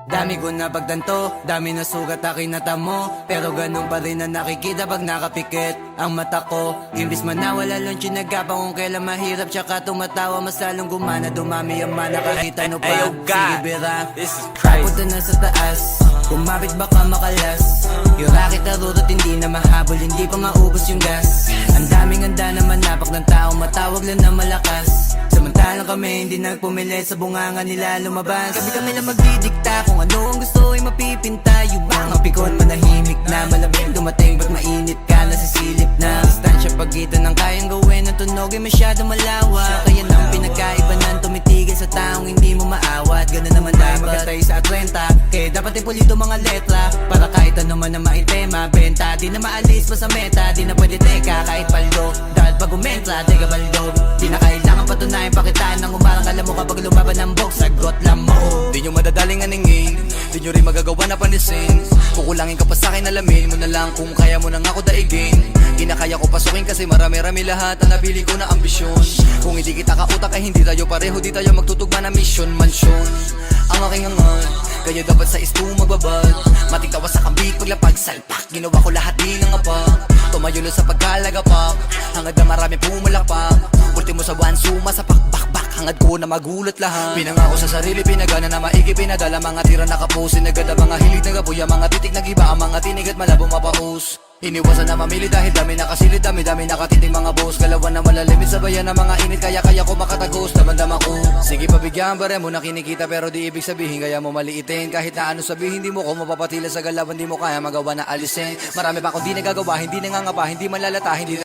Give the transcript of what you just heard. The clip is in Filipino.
Dami ko na pagtanto, dami na sugat aking natamo, pero ganun pa rin na nakikita pag nakapikit ang mata ko. Imbis man nawala lang sinagapa kung kailan mahirap, tsaka tumatawa mas lalong gumana. Dumami ang mana kahit ano pa. Sige bira, punta na sa taas, kumapit baka makalas. Yung racket na rurot hindi na mahabol, hindi pa maubos yung gas. Ang daming handa na manapak ng tao, matawag lang na malakas. Samantalang kami hindi nagpumilit, sa bunganga nila lumabas. Kami lang magdidikta kung ano ang gusto ay mapipinta. Yung mga pikon manahimik na, malamig dumating ba't mainit ka, nasisilip na. Distansya pagitan ng kayang gawin, ang tunog ay masyado malawak. Kaya nang pinagkaiba ng tumitigil sa taong hindi mo maawat. Ganun naman dapat magkatay sa 30, kaya dapat ipulito mga letra, para kahit ano man na maitema. Benta, di na maalis pa sa meta, di na pwede teka kahit paldo. Dahil pag umentra, teka baldo, di na kailangan patunayan pakitaan ng umarang. Alam mo kapag lumaban ng box, sagot lang mo. Di nyo madadaling aningin, di nyo rin magagawa na panisin. Kukulangin ka pa sa'kin, alamin mo na lang kung kaya mo nang ako daigin. Kinakaya ko pasukin kasi marami-rami lahat ang napili ko na ambisyon. Kung hindi kita kautak ay hindi tayo pareho, di tayo magtutugma na mission. Mansyon ang aking hangad, kaya dapat sa isto magbabad. Matigtawa sa kambit, paglapag, salpak, ginawa ko lahat di ng apak. Tumayo lang sa pagkalagapak, hangad na marami pumalakpak. Ultimo sa one suma sa pakbakbak, hangad ko na magulat lahat. Pinangako sa sarili, pinagana na maigi, pinadala mga tira nakapusin. Agad ang mga hilig nagapuya, mga titik nagiba, ang mga tinig at malabong mapaus. Iniwasan na mamili dahil dami nakasilid, dami nakatiting mga boss. Galawan na malalimit, sabayan ng mga init, kaya ko makatagos, damandam ako. Sige pabigyan, bare mo na kinikita, pero di ibig sabihin kaya mo maliitin. Kahit na ano sabihin, di mo ko mapapatila sa galawan, di mo kaya magawa na alisin. Marami pa akong di nagagawa, hindi nangangapa, hindi malalata, hindi